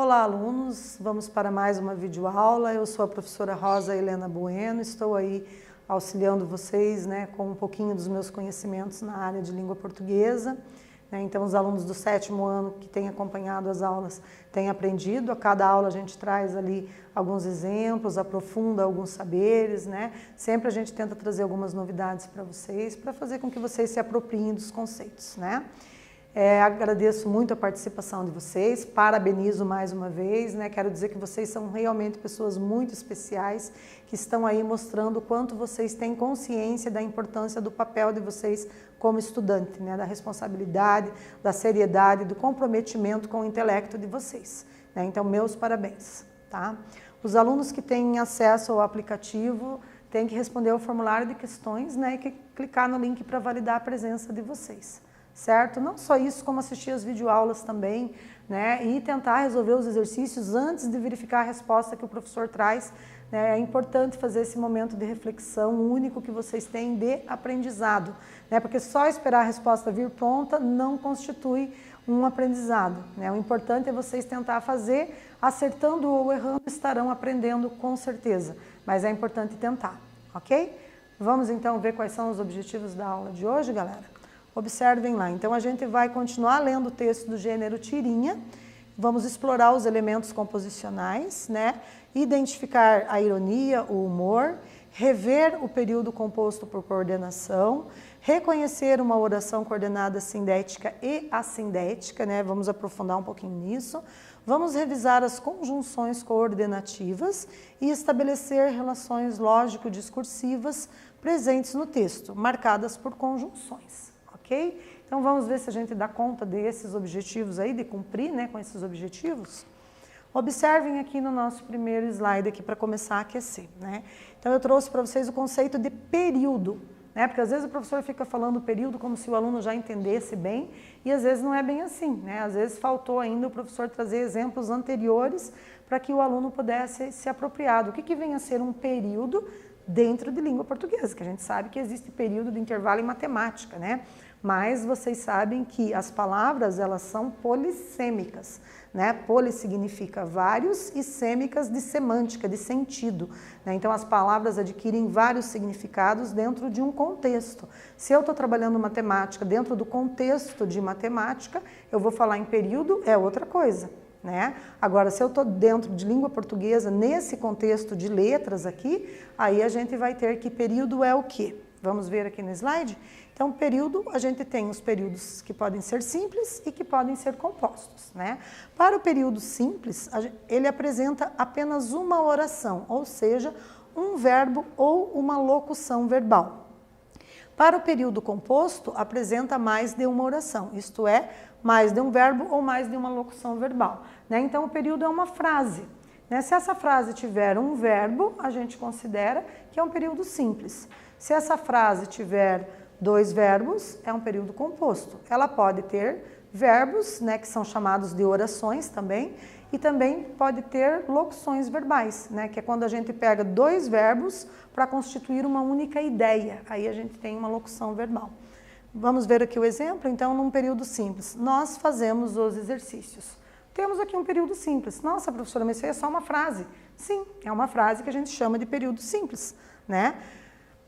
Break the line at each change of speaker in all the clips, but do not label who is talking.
Olá, alunos! Vamos para mais uma videoaula. Eu sou a professora Rosa Helena Bueno, estou aí auxiliando vocês, né, com um pouquinho dos meus conhecimentos na área de língua portuguesa. Então, os alunos do 7º ano que têm acompanhado as aulas têm aprendido. A cada aula a gente traz ali alguns exemplos, aprofunda alguns saberes, né? Sempre a gente tenta trazer algumas novidades para vocês, para fazer com que vocês se apropriem dos conceitos, né? Agradeço muito a participação de vocês, parabenizo mais uma vez, né? Quero dizer que vocês são realmente pessoas muito especiais, que estão aí mostrando o quanto vocês têm consciência da importância do papel de vocês como estudante, né? Da responsabilidade, da seriedade, do comprometimento com o intelecto de vocês, né? Então, meus parabéns, tá? Os alunos que têm acesso ao aplicativo têm que responder ao formulário de questões, né? E que clicar no link para validar a presença de vocês. Certo? Não só isso, como assistir as videoaulas também, né? E tentar resolver os exercícios antes de verificar a resposta que o professor traz, né? É importante fazer esse momento de reflexão único que vocês têm de aprendizado, né? Porque só esperar a resposta vir pronta não constitui um aprendizado, né? O importante é vocês tentar fazer, acertando ou errando, estarão aprendendo com certeza, mas é importante tentar, ok? Vamos então ver quais são os objetivos da aula de hoje, galera? Observem lá, então a gente vai continuar lendo o texto do gênero tirinha, vamos explorar os elementos composicionais, né? Identificar a ironia, o humor, rever o período composto por coordenação, reconhecer uma oração coordenada sindética e assindética, né? Vamos aprofundar um pouquinho nisso. Vamos revisar as conjunções coordenativas e estabelecer relações lógico-discursivas presentes no texto, marcadas por conjunções. Ok? Então vamos ver se a gente dá conta desses objetivos aí, de cumprir, né, com esses objetivos. Observem aqui no nosso primeiro slide aqui para começar a aquecer, né? Então eu trouxe para vocês o conceito de período, né? Porque às vezes o professor fica falando período como se o aluno já entendesse bem e às vezes não é bem assim, né? Às vezes faltou ainda o professor trazer exemplos anteriores para que o aluno pudesse se apropriar do que vem a ser um período dentro de língua portuguesa, que a gente sabe que existe período de intervalo em matemática, né? Mas vocês sabem que as palavras, elas são polissêmicas, né? Poli significa vários e sêmicas de semântica, de sentido, né? Então as palavras adquirem vários significados dentro de um contexto. Se eu estou trabalhando matemática dentro do contexto de matemática, eu vou falar em período, é outra coisa, né? Agora, se eu estou dentro de língua portuguesa, nesse contexto de letras aqui, aí a gente vai ter que período é o quê? Vamos ver aqui no slide? Então, período, a gente tem os períodos que podem ser simples e que podem ser compostos, né? Para o período simples, ele apresenta apenas uma oração, ou seja, um verbo ou uma locução verbal. Para o período composto, apresenta mais de uma oração, isto é, mais de um verbo ou mais de uma locução verbal, né? Então, o período é uma frase, né? Se essa frase tiver um verbo, a gente considera que é um período simples. Se essa frase tiver dois verbos, é um período composto. Ela pode ter verbos, né, que são chamados de orações também, e também pode ter locuções verbais, né, que é quando a gente pega dois verbos para constituir uma única ideia. Aí a gente tem uma locução verbal. Vamos ver aqui o exemplo, então, num período simples. Nós fazemos os exercícios. Temos aqui um período simples. Nossa, professora, mas isso aí é só uma frase. Sim, é uma frase que a gente chama de período simples, né?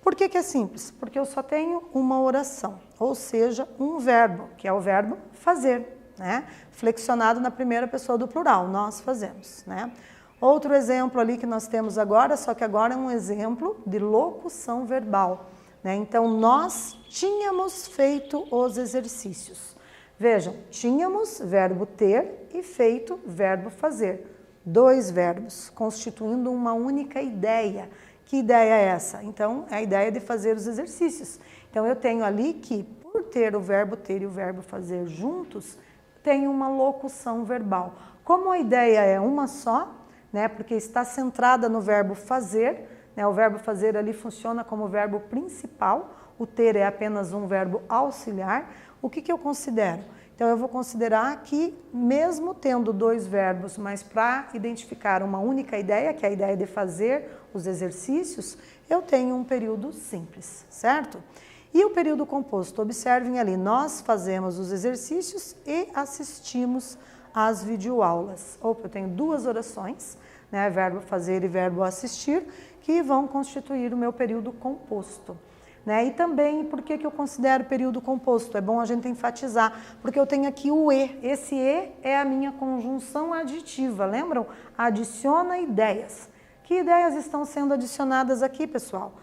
Por que é simples? Porque eu só tenho uma oração, ou seja, um verbo, que é o verbo fazer, né? Flexionado na primeira pessoa do plural, nós fazemos, né? Outro exemplo ali que nós temos agora, só que agora é um exemplo de locução verbal, né? Então, nós tínhamos feito os exercícios. Vejam, tínhamos, verbo ter, e feito, verbo fazer. Dois verbos, constituindo uma única ideia. Que ideia é essa? Então, é a ideia de fazer os exercícios. Então, eu tenho ali que, por ter o verbo ter e o verbo fazer juntos, tenho uma locução verbal. Como a ideia é uma só, né, porque está centrada no verbo fazer, né, o verbo fazer ali funciona como verbo principal, o ter é apenas um verbo auxiliar, o que eu considero? Então, eu vou considerar que, mesmo tendo dois verbos, mas para identificar uma única ideia, que é a ideia de fazer os exercícios, eu tenho um período simples, certo? E o período composto, observem ali, nós fazemos os exercícios e assistimos as videoaulas. Opa, eu tenho duas orações, né, verbo fazer e verbo assistir, que vão constituir o meu período composto. Né? E também, por que eu considero período composto? É bom a gente enfatizar, porque eu tenho aqui o E. Esse E é a minha conjunção aditiva, lembram? Adiciona ideias. Que ideias estão sendo adicionadas aqui, pessoal?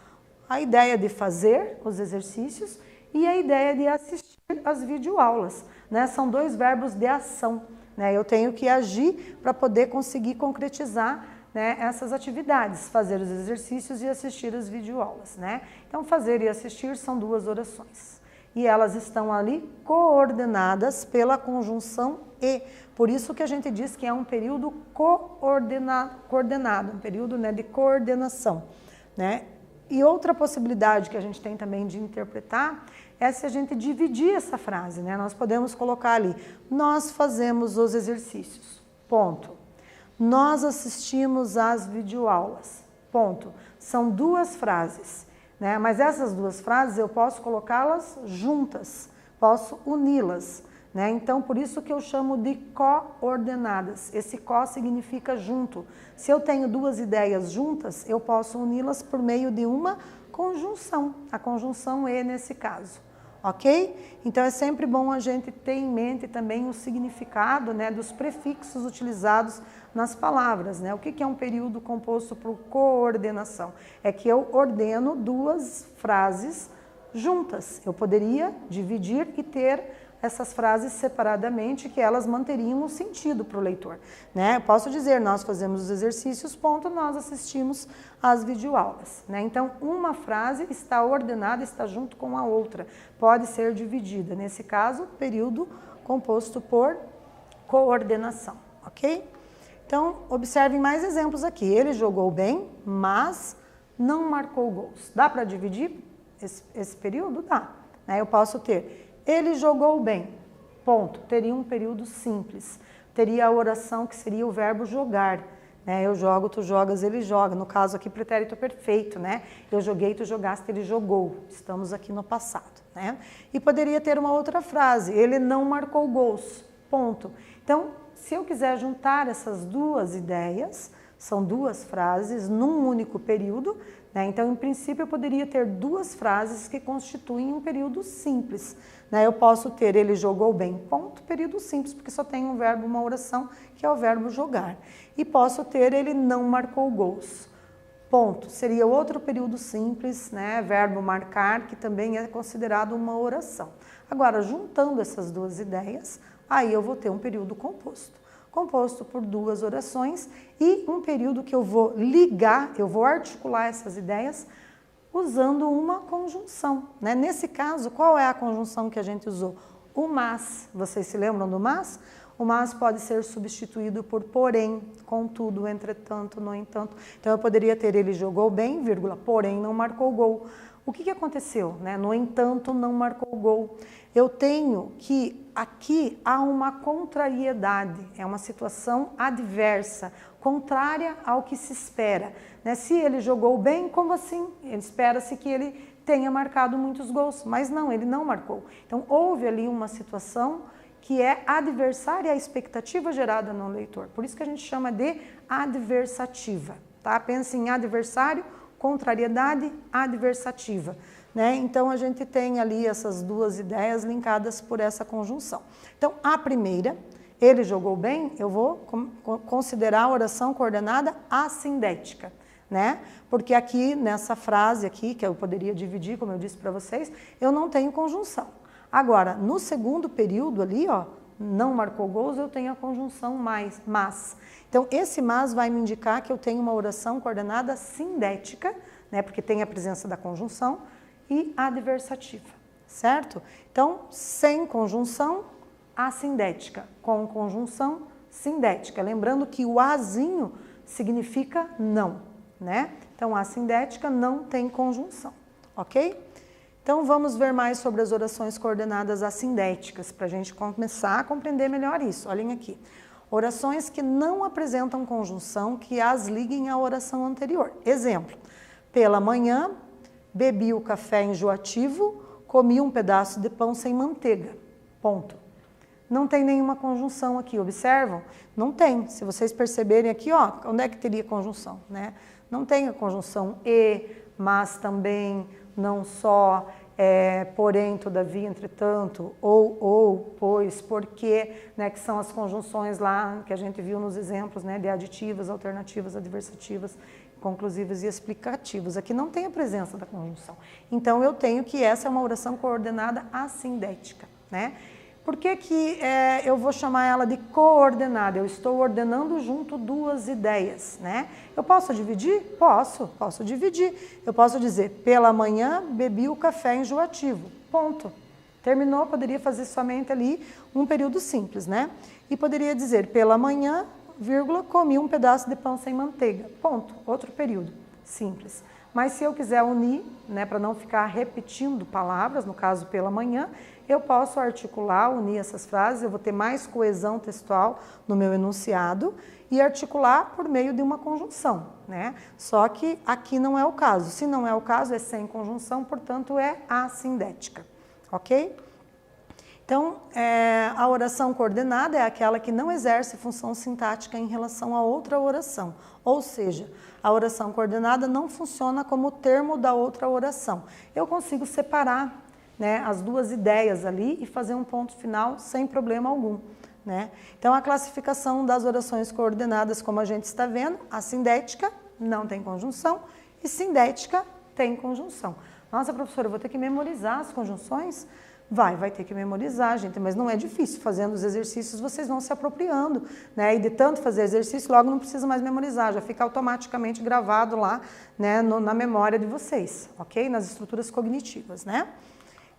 A ideia de fazer os exercícios e a ideia de assistir às videoaulas. Né? São dois verbos de ação. Né? Eu tenho que agir para poder conseguir concretizar, né, essas atividades, fazer os exercícios e assistir as videoaulas, né? Então, fazer e assistir são duas orações. E elas estão ali coordenadas pela conjunção E. Por isso que a gente diz que é um período coordenado, um período, né, de coordenação, né? E outra possibilidade que a gente tem também de interpretar é se a gente dividir essa frase, né? Nós podemos colocar ali, nós fazemos os exercícios, ponto. Nós assistimos às videoaulas, ponto. São duas frases, né? Mas essas duas frases eu posso colocá-las juntas, posso uni-las, né? Então, por isso que eu chamo de coordenadas. Esse co significa junto. Se eu tenho duas ideias juntas, eu posso uni-las por meio de uma conjunção, a conjunção E nesse caso. Ok? Então, é sempre bom a gente ter em mente também o significado, né, dos prefixos utilizados nas palavras. Né? O que é um período composto por coordenação? É que eu ordeno duas frases juntas. Eu poderia dividir e ter essas frases separadamente, que elas manteriam um sentido para o leitor. Né? Eu posso dizer, nós fazemos os exercícios, ponto, nós assistimos às videoaulas. Né? Então, uma frase está ordenada, está junto com a outra, pode ser dividida. Nesse caso, período composto por coordenação, ok? Então, observem mais exemplos aqui. Ele jogou bem, mas não marcou gols. Dá para dividir esse período? Dá. Né? Eu posso ter... Ele jogou bem, ponto. Teria um período simples. Teria a oração que seria o verbo jogar. Né? Eu jogo, tu jogas, ele joga. No caso aqui, pretérito perfeito. Né? Eu joguei, tu jogaste, ele jogou. Estamos aqui no passado. Né? E poderia ter uma outra frase. Ele não marcou gols, ponto. Então, se eu quiser juntar essas duas ideias, são duas frases num único período, né? Então, em princípio, eu poderia ter duas frases que constituem um período simples. Né? Eu posso ter ele jogou bem, ponto, período simples, porque só tem um verbo, uma oração, que é o verbo jogar. E posso ter ele não marcou gols, ponto. Seria outro período simples, né? Verbo marcar, que também é considerado uma oração. Agora, juntando essas duas ideias, aí eu vou ter um período composto. Composto por duas orações e um período que eu vou ligar, eu vou articular essas ideias usando uma conjunção. Né? Nesse caso, qual é a conjunção que a gente usou? O mas. Vocês se lembram do mas? O mas pode ser substituído por porém, contudo, entretanto, no entanto. Então, eu poderia ter ele jogou bem, vírgula, porém não marcou gol. O que aconteceu? Né? No entanto, não marcou gol. Eu tenho que aqui há uma contrariedade, é uma situação adversa, contrária ao que se espera. Né? Se ele jogou bem, como assim? Espera-se que ele tenha marcado muitos gols, mas não, ele não marcou. Então, houve ali uma situação que é adversária à expectativa gerada no leitor. Por isso que a gente chama de adversativa. Tá? Pensa em adversário, contrariedade, adversativa. Né? Então, a gente tem ali essas duas ideias linkadas por essa conjunção. Então, a primeira, ele jogou bem, eu vou considerar a oração coordenada assindética. Né? Porque aqui, nessa frase aqui, que eu poderia dividir, como eu disse para vocês, eu não tenho conjunção. Agora, no segundo período ali, ó, não marcou gols, eu tenho a conjunção mas. Então, esse mas vai me indicar que eu tenho uma oração coordenada sindética, né? Porque tem a presença da conjunção, e adversativa, certo? Então, sem conjunção, assindética. Com conjunção, sindética. Lembrando que o azinho significa não, né? Então, assindética não tem conjunção, ok? Então, vamos ver mais sobre as orações coordenadas assindéticas, para a gente começar a compreender melhor isso. Olhem aqui. Orações que não apresentam conjunção, que as liguem à oração anterior. Exemplo, pela manhã, bebi o café enjoativo, comi um pedaço de pão sem manteiga, ponto. Não tem nenhuma conjunção aqui, observam? Não tem. Se vocês perceberem aqui, ó, onde é que teria conjunção, né? Não tem a conjunção e, mas também, não só, porém, todavia, entretanto, ou, pois, porque, né, que são as conjunções lá que a gente viu nos exemplos, né, de aditivas, alternativas, adversativas, conclusivas e explicativas. Aqui não tem a presença da conjunção. Então, eu tenho que essa é uma oração coordenada assindética, né? Por que que eu vou chamar ela de coordenada? Eu estou ordenando junto duas ideias, né? Eu posso dividir? Posso dividir. Eu posso dizer, pela manhã bebi o café enjoativo, ponto. Terminou, poderia fazer somente ali um período simples, né? E poderia dizer, pela manhã, vírgula, comi um pedaço de pão sem manteiga, ponto. Outro período, simples. Mas se eu quiser unir, né, para não ficar repetindo palavras, no caso pela manhã, eu posso articular, unir essas frases, eu vou ter mais coesão textual no meu enunciado e articular por meio de uma conjunção, né? Só que aqui não é o caso. Se não é o caso, é sem conjunção, portanto é assindética, ok? Então, a oração coordenada é aquela que não exerce função sintática em relação a outra oração. Ou seja, a oração coordenada não funciona como termo da outra oração. Eu consigo separar, né, as duas ideias ali e fazer um ponto final sem problema algum, né? Então, a classificação das orações coordenadas, como a gente está vendo, assindética não tem conjunção e sindética tem conjunção. Nossa, professora, eu vou ter que memorizar as conjunções? Vai ter que memorizar, gente, mas não é difícil. Fazendo os exercícios, vocês vão se apropriando, né? E de tanto fazer exercício, logo não precisa mais memorizar, já fica automaticamente gravado lá, né, na memória de vocês, ok? Nas estruturas cognitivas, né?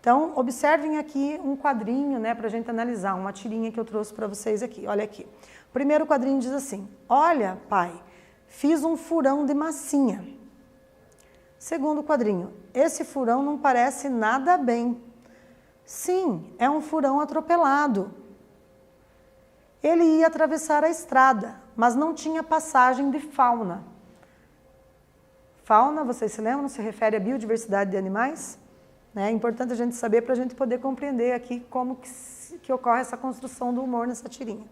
Então, observem aqui um quadrinho, né, para a gente analisar, uma tirinha que eu trouxe para vocês aqui. Olha aqui. O primeiro quadrinho diz assim, olha, pai, fiz um furão de massinha. Segundo quadrinho, esse furão não parece nada bem. Sim, é um furão atropelado. Ele ia atravessar a estrada, mas não tinha passagem de fauna. Fauna, vocês se lembram, se refere à biodiversidade de animais? É importante a gente saber para a gente poder compreender aqui como que ocorre essa construção do humor nessa tirinha.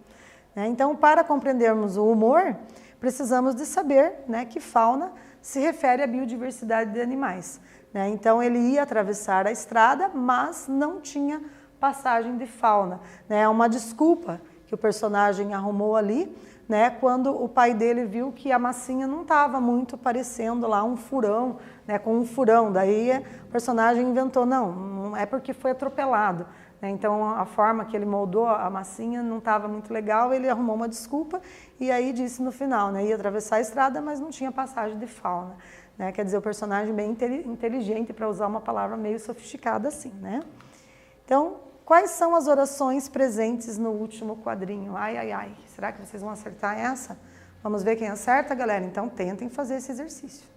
Então, para compreendermos o humor, precisamos de saber, né, que fauna se refere à biodiversidade de animais. Então, ele ia atravessar a estrada, mas não tinha passagem de fauna. É uma desculpa que o personagem arrumou ali, né, quando o pai dele viu que a massinha não estava muito parecendo lá um furão, né, com um furão. Daí o personagem inventou, não é porque foi atropelado. Então, a forma que ele moldou a massinha não estava muito legal, ele arrumou uma desculpa e aí disse no final, né, ia atravessar a estrada, mas não tinha passagem de fauna. Quer dizer, o personagem bem inteligente para usar uma palavra meio sofisticada assim, né? Então, quais são as orações presentes no último quadrinho? Ai, será que vocês vão acertar essa? Vamos ver quem acerta, galera? Então, tentem fazer esse exercício.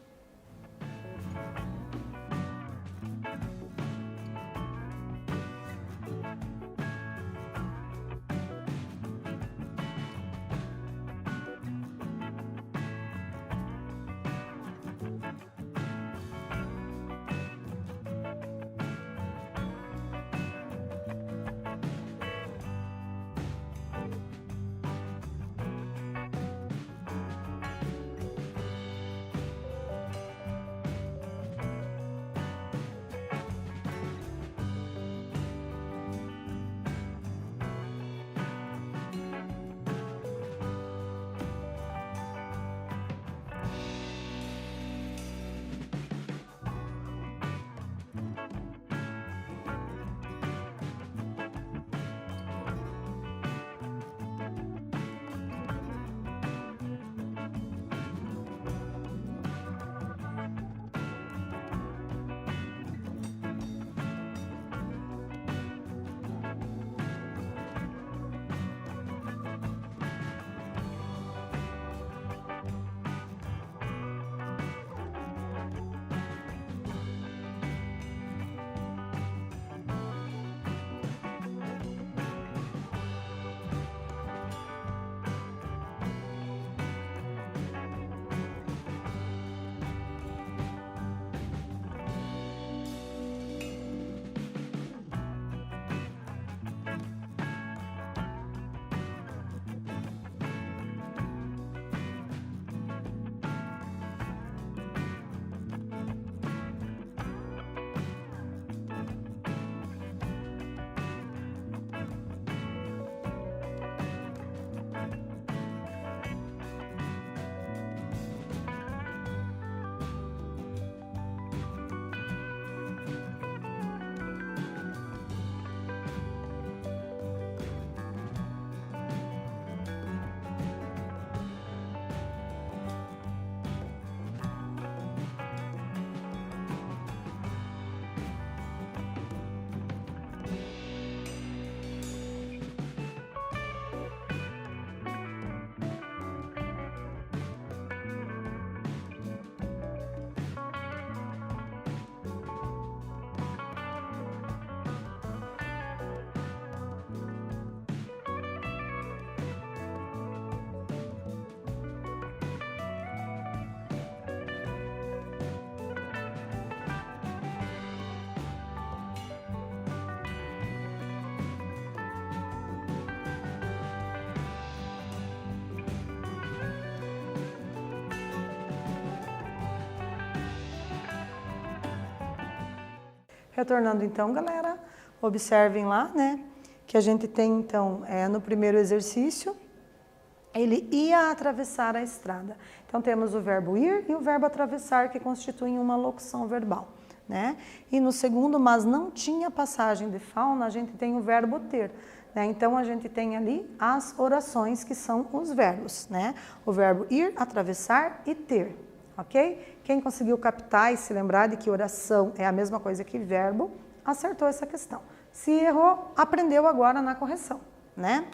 Retornando então, galera, observem lá, né, que a gente tem então, no primeiro exercício, ele ia atravessar a estrada. Então temos o verbo ir e o verbo atravessar, que constituem uma locução verbal, né? E no segundo, mas não tinha passagem de fauna, a gente tem o verbo ter, né? Então a gente tem ali as orações, que são os verbos, né? O verbo ir, atravessar e ter, ok? Quem conseguiu captar e se lembrar de que oração é a mesma coisa que verbo, acertou essa questão. Se errou, aprendeu agora na correção, né?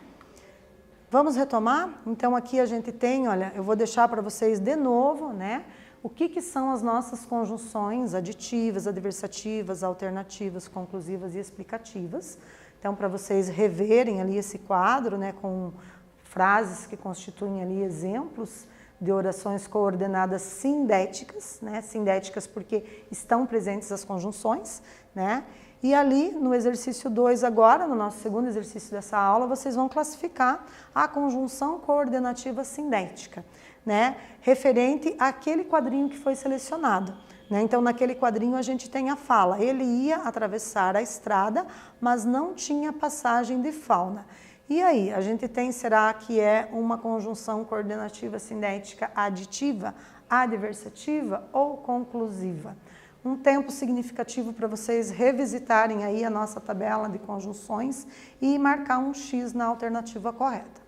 Vamos retomar? Então aqui a gente tem, olha, eu vou deixar para vocês de novo, né? O que são as nossas conjunções aditivas, adversativas, alternativas, conclusivas e explicativas. Então, para vocês reverem ali esse quadro, né, com frases que constituem ali exemplos de orações coordenadas sindéticas, né? Sindéticas porque estão presentes as conjunções, né? E ali no exercício 2 agora, no nosso segundo exercício dessa aula, vocês vão classificar a conjunção coordenativa sindética, né? Referente àquele quadrinho que foi selecionado, né? Então, naquele quadrinho a gente tem a fala, ele ia atravessar a estrada, mas não tinha passagem de fauna. E aí, a gente tem, será que é uma conjunção coordenativa sindética aditiva, adversativa ou conclusiva? Um tempo significativo para vocês revisitarem aí a nossa tabela de conjunções e marcar um X na alternativa correta.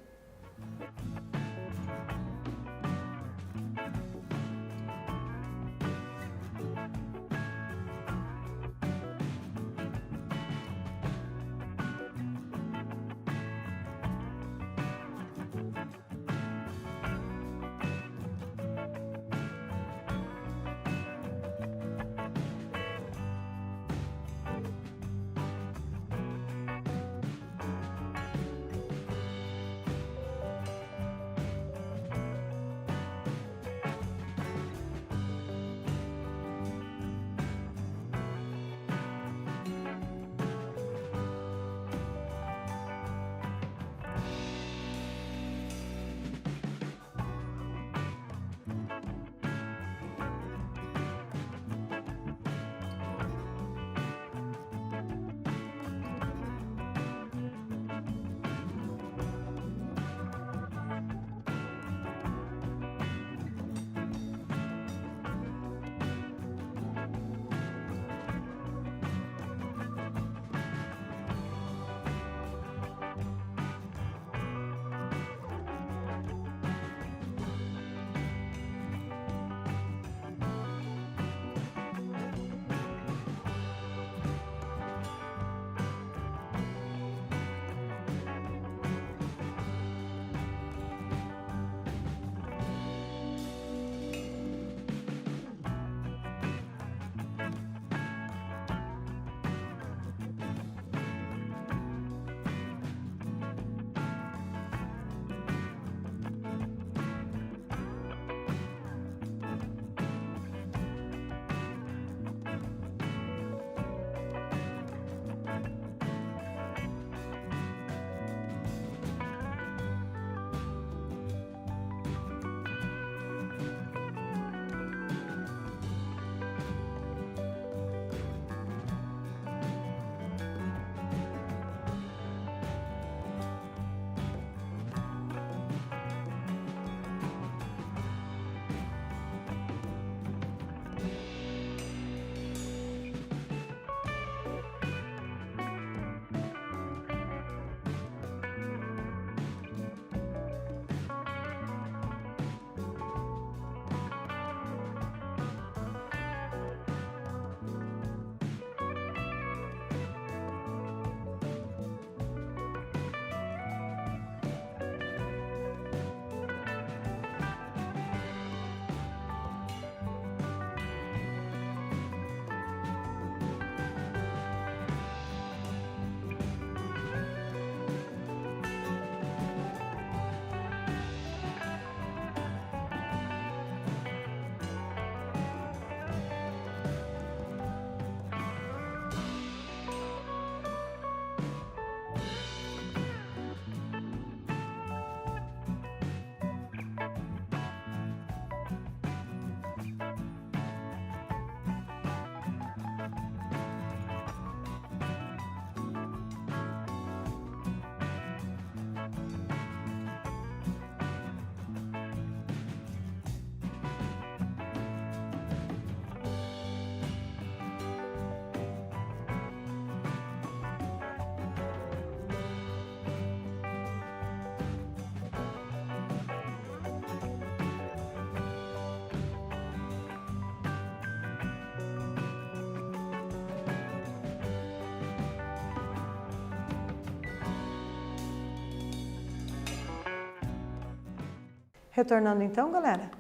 Retornando então, galera.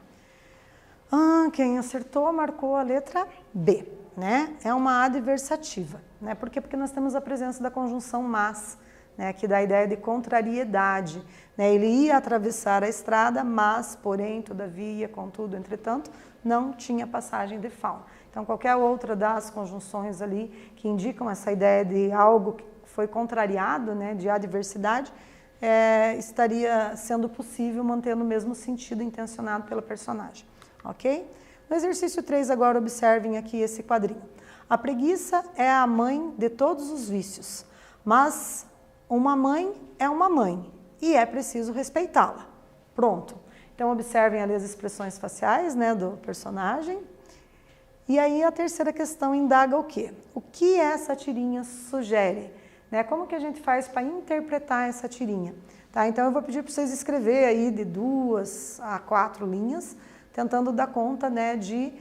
Quem acertou marcou a letra B, né? É uma adversativa, né? Por quê? Porque nós temos a presença da conjunção mas, né? Que dá a ideia de contrariedade, né? Ele ia atravessar a estrada, mas, porém, todavia, contudo, entretanto, não tinha passagem de fauna. Então, qualquer outra das conjunções ali que indicam essa ideia de algo que foi contrariado, né? De adversidade, estaria sendo possível mantendo o mesmo sentido intencionado pela personagem. Ok? No exercício 3, agora observem aqui esse quadrinho. A preguiça é a mãe de todos os vícios, mas uma mãe é uma mãe e é preciso respeitá-la. Pronto. Então, observem ali as expressões faciais, né, do personagem. E aí a terceira questão indaga o quê? O que essa tirinha sugere? Né? Como que a gente faz para interpretar essa tirinha? Tá? Então, eu vou pedir para vocês escrever aí de 2 a 4 linhas, tentando dar conta, né, de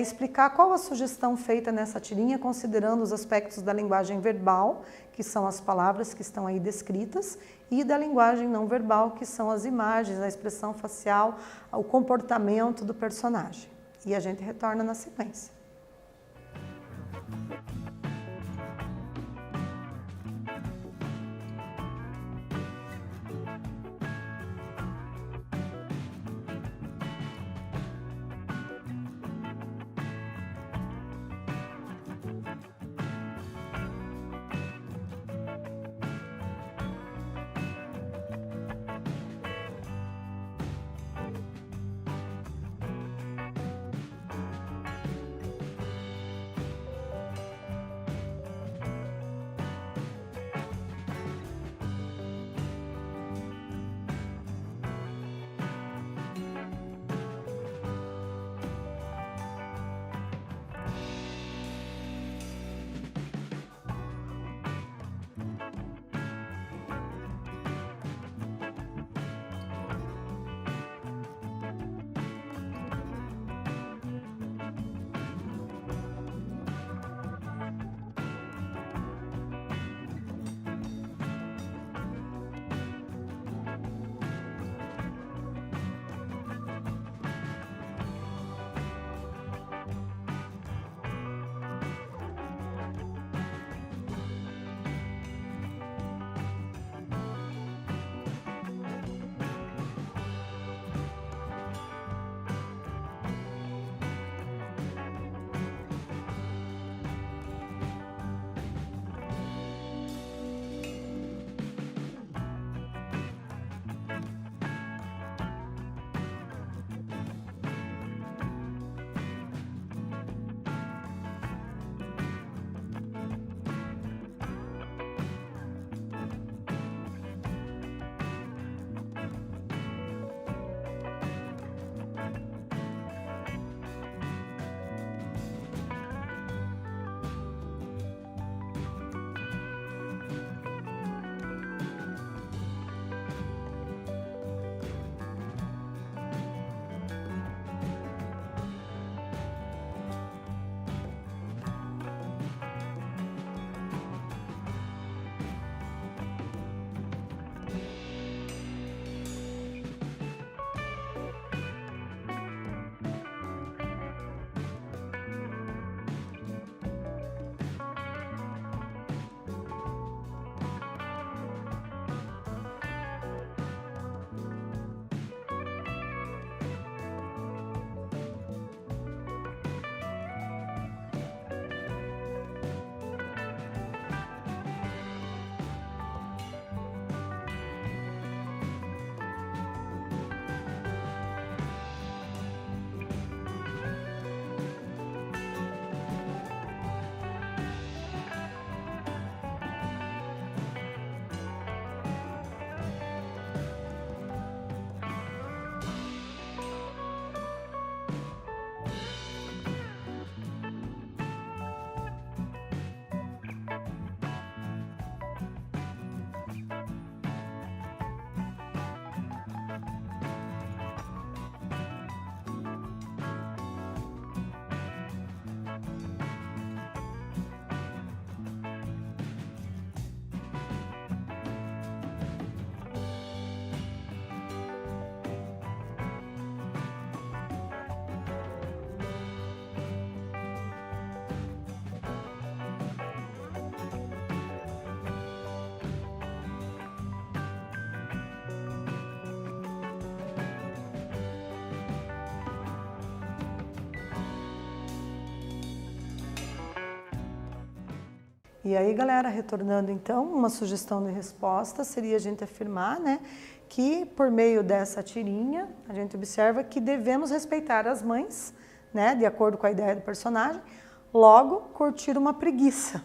explicar qual a sugestão feita nessa tirinha, considerando os aspectos da linguagem verbal, que são as palavras que estão aí descritas, e da linguagem não verbal, que são as imagens, a expressão facial, o comportamento do personagem. E a gente retorna na sequência. E aí, galera, retornando então, uma sugestão de resposta seria a gente afirmar, né, que por meio dessa tirinha, a gente observa que devemos respeitar as mães, né, de acordo com a ideia do personagem, logo curtir uma preguiça,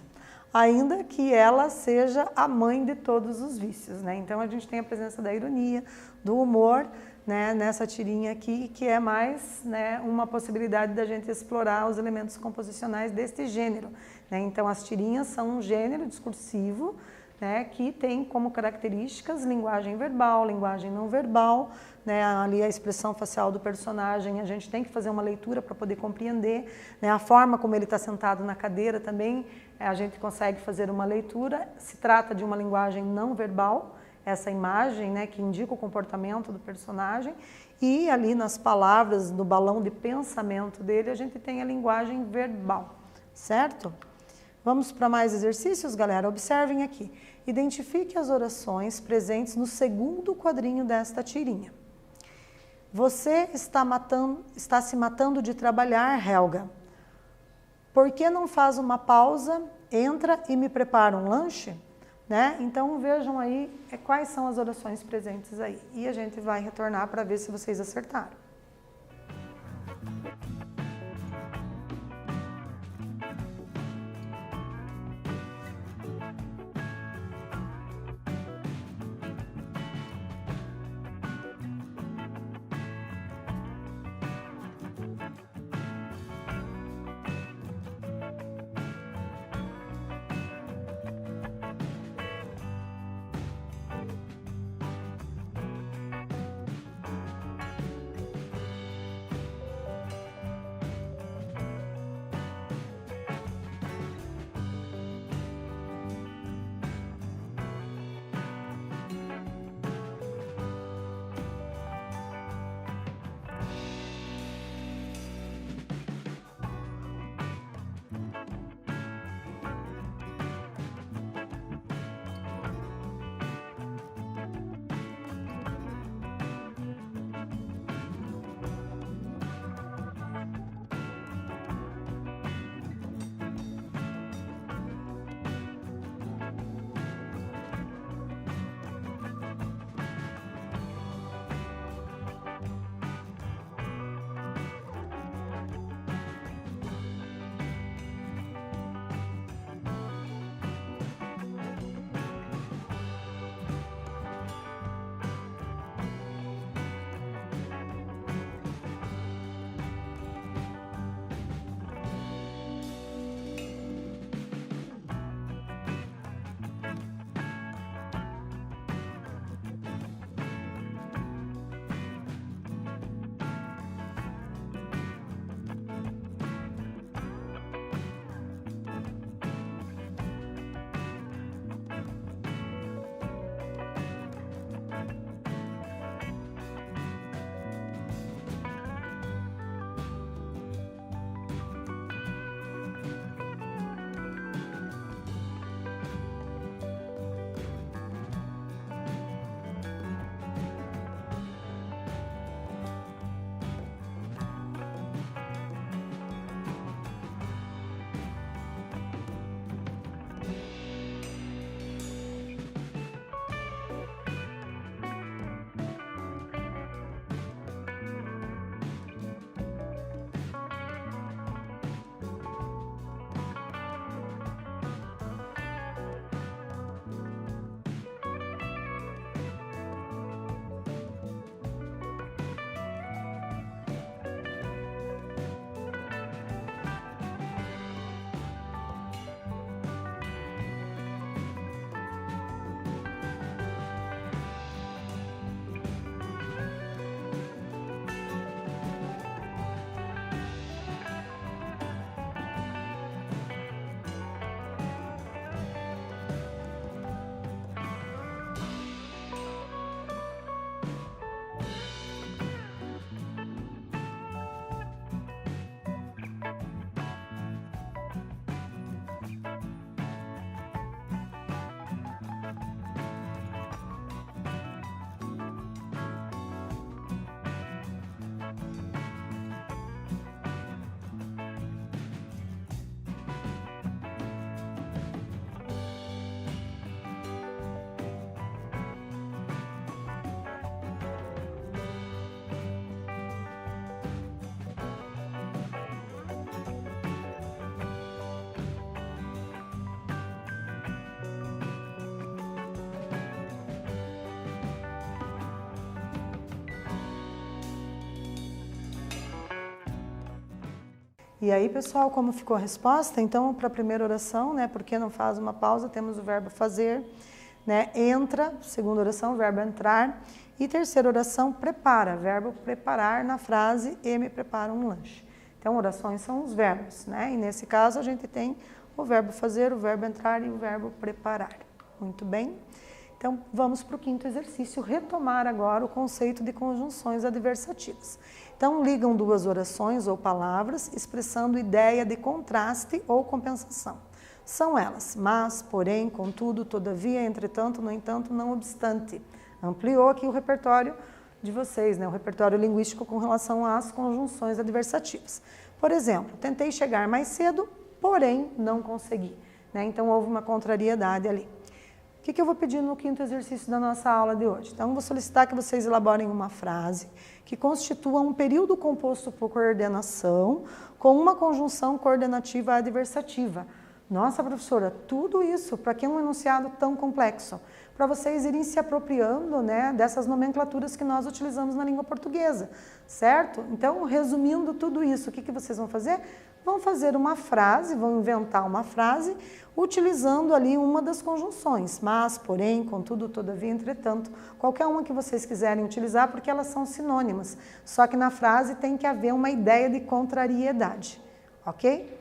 ainda que ela seja a mãe de todos os vícios, né? Então a gente tem a presença da ironia, do humor, né, nessa tirinha aqui, que é mais, né, uma possibilidade da gente explorar os elementos composicionais deste gênero, né? Então as tirinhas são um gênero discursivo, né, que tem como características linguagem verbal, linguagem não verbal, né, ali a expressão facial do personagem, a gente tem que fazer uma leitura para poder compreender, né, a forma como ele está sentado na cadeira também, a gente consegue fazer uma leitura. Se trata de uma linguagem não verbal, essa imagem, né, que indica o comportamento do personagem, e ali nas palavras, no balão de pensamento dele, a gente tem a linguagem verbal, certo? Vamos para mais exercícios, galera? Observem aqui. Identifique as orações presentes no segundo quadrinho desta tirinha. Você está se matando de trabalhar, Helga. Por que não faz uma pausa, entra e me prepara um lanche? Né? Então vejam aí quais são as orações presentes aí. E a gente vai retornar para ver se vocês acertaram. E aí, pessoal, como ficou a resposta? Então, para a primeira oração, né, por que não faz uma pausa, temos o verbo fazer, né, entra, segunda oração, verbo entrar, e terceira oração, prepara, verbo preparar na frase e me prepara um lanche. Então, orações são os verbos, né, e nesse caso a gente tem o verbo fazer, o verbo entrar e o verbo preparar. Muito bem? Então, vamos para o quinto exercício, retomar agora o conceito de conjunções adversativas. Então, ligam duas orações ou palavras, expressando ideia de contraste ou compensação. São elas, mas, porém, contudo, todavia, entretanto, no entanto, não obstante. Ampliou aqui o repertório de vocês, né? O repertório linguístico com relação às conjunções adversativas. Por exemplo, tentei chegar mais cedo, porém, não consegui, né? Então, houve uma contrariedade ali. O que eu vou pedir no quinto exercício da nossa aula de hoje? Então, vou solicitar que vocês elaborem uma frase que constitua um período composto por coordenação com uma conjunção coordenativa adversativa. Nossa, professora, tudo isso, para que um enunciado tão complexo? Para vocês irem se apropriando, né, dessas nomenclaturas que nós utilizamos na língua portuguesa, certo? Então, resumindo tudo isso, o que vocês vão fazer? Vão fazer uma frase, vão inventar uma frase, utilizando ali uma das conjunções, mas, porém, contudo, todavia, entretanto, qualquer uma que vocês quiserem utilizar, porque elas são sinônimas, só que na frase tem que haver uma ideia de contrariedade, ok?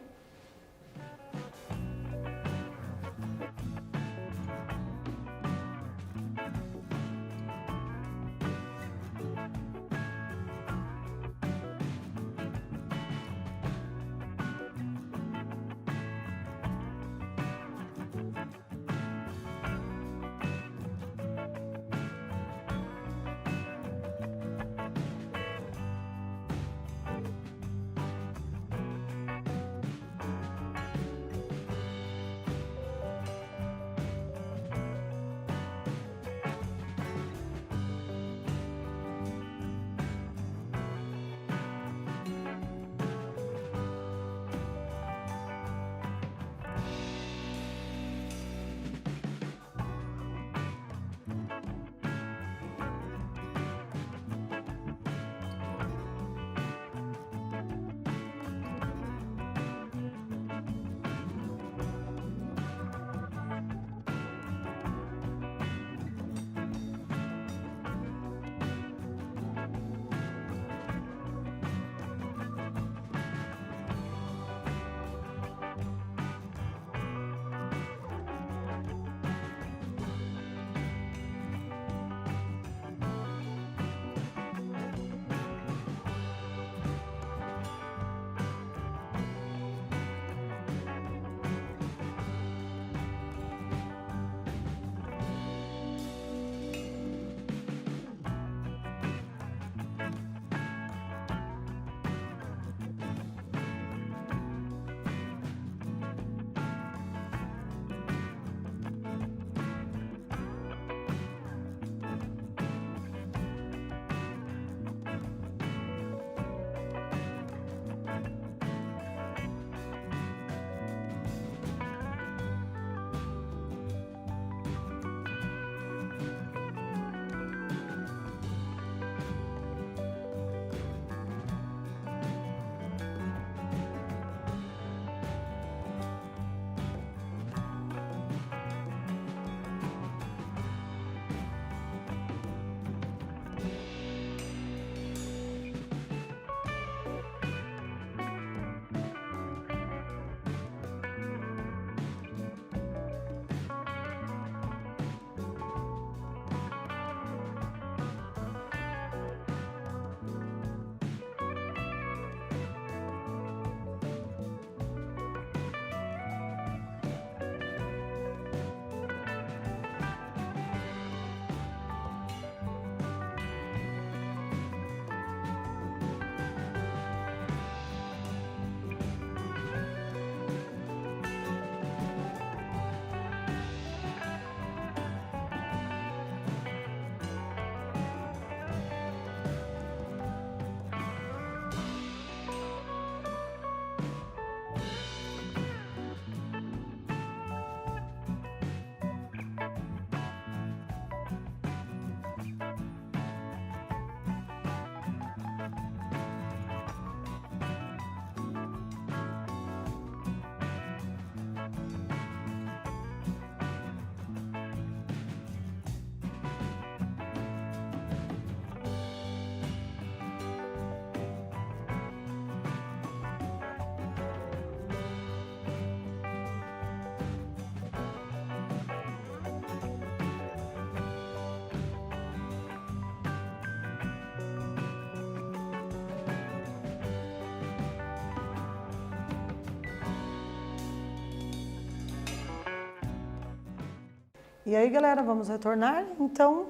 E aí, galera, vamos retornar? Então,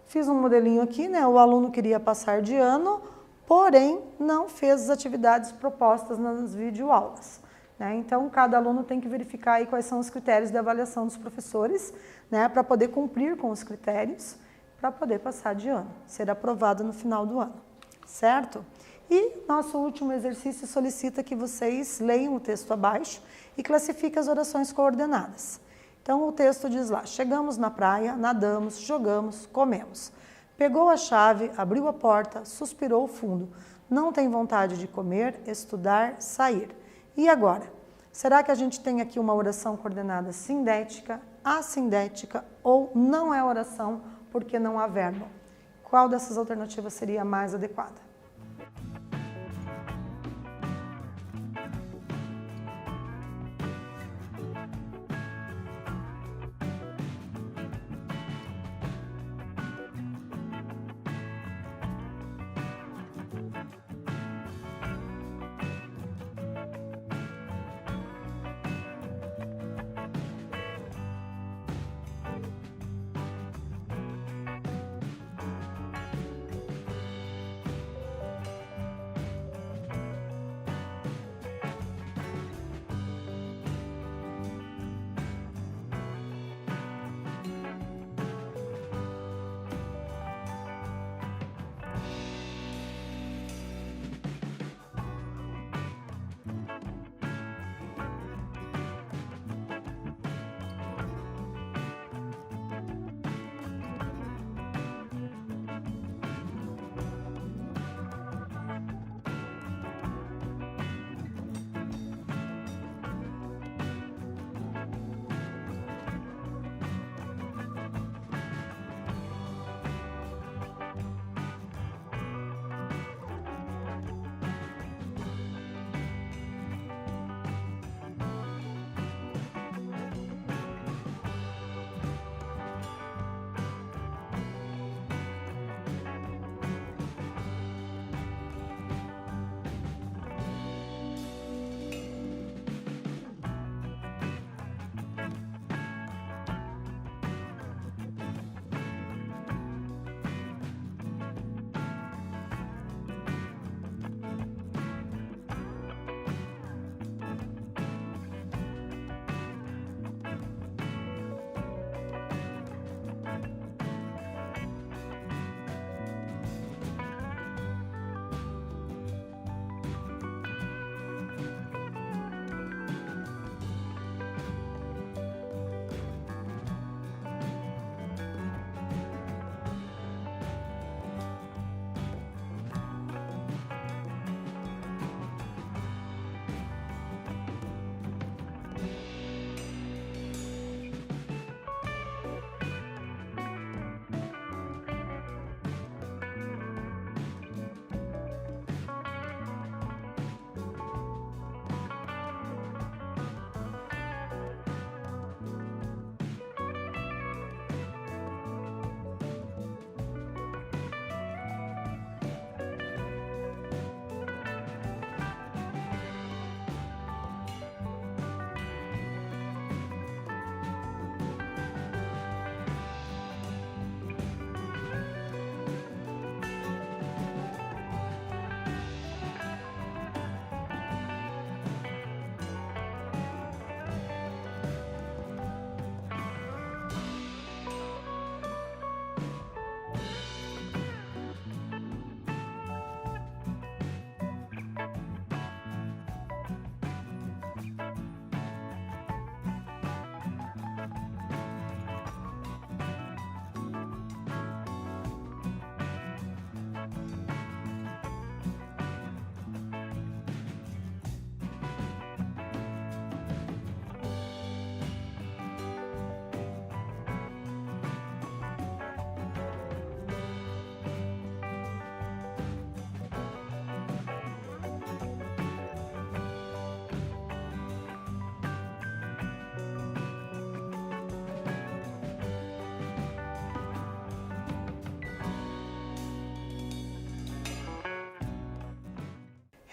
fiz um modelinho aqui, né? O aluno queria passar de ano, porém, não fez as atividades propostas nas videoaulas, né? Então, cada aluno tem que verificar aí quais são os critérios de avaliação dos professores, né? Para poder cumprir com os critérios, para poder passar de ano, ser aprovado no final do ano, certo? E nosso último exercício solicita que vocês leiam o texto abaixo e classifiquem as orações coordenadas. Então, o texto diz lá: chegamos na praia, nadamos, jogamos, comemos. Pegou a chave, abriu a porta, suspirou fundo. Não tem vontade de comer, estudar, sair. E agora? Será que a gente tem aqui uma oração coordenada sindética, assindética ou não é oração porque não há verbo? Qual dessas alternativas seria a mais adequada?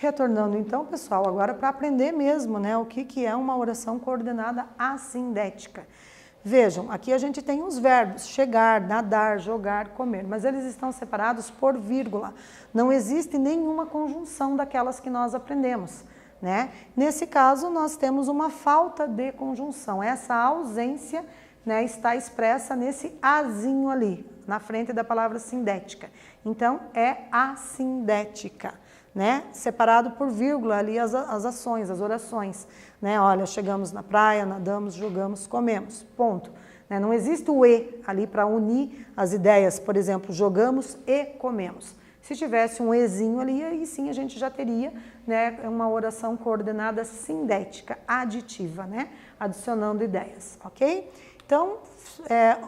Retornando então, pessoal, agora para aprender mesmo, né, o que é uma oração coordenada assindética. Vejam, aqui a gente tem os verbos chegar, nadar, jogar, comer, mas eles estão separados por vírgula. Não existe nenhuma conjunção daquelas que nós aprendemos, né? Nesse caso, nós temos uma falta de conjunção. Essa ausência, né, está expressa nesse azinho ali, na frente da palavra sindética. Então, é assindética, né? Separado por vírgula ali as ações, as orações, né? Olha, chegamos na praia, nadamos, jogamos, comemos, ponto. Né? Não existe o e ali para unir as ideias, por exemplo, jogamos e comemos. Se tivesse um ezinho ali, aí sim a gente já teria, né, uma oração coordenada sindética, aditiva, né? Adicionando ideias, ok? Então,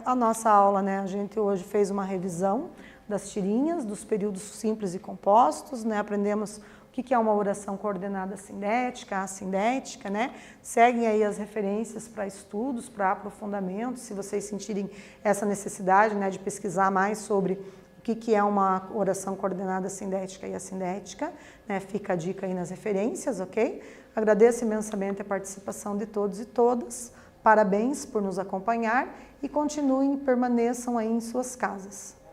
a nossa aula, né, a gente hoje fez uma revisão das tirinhas, dos períodos simples e compostos, né? Aprendemos o que é uma oração coordenada sindética, assindética, né? Seguem aí as referências para estudos, para aprofundamento, se vocês sentirem essa necessidade, né, de pesquisar mais sobre o que é uma oração coordenada sindética e assindética, né? Fica a dica aí nas referências, ok? Agradeço imensamente a participação de todos e todas, parabéns por nos acompanhar e continuem, permaneçam aí em suas casas.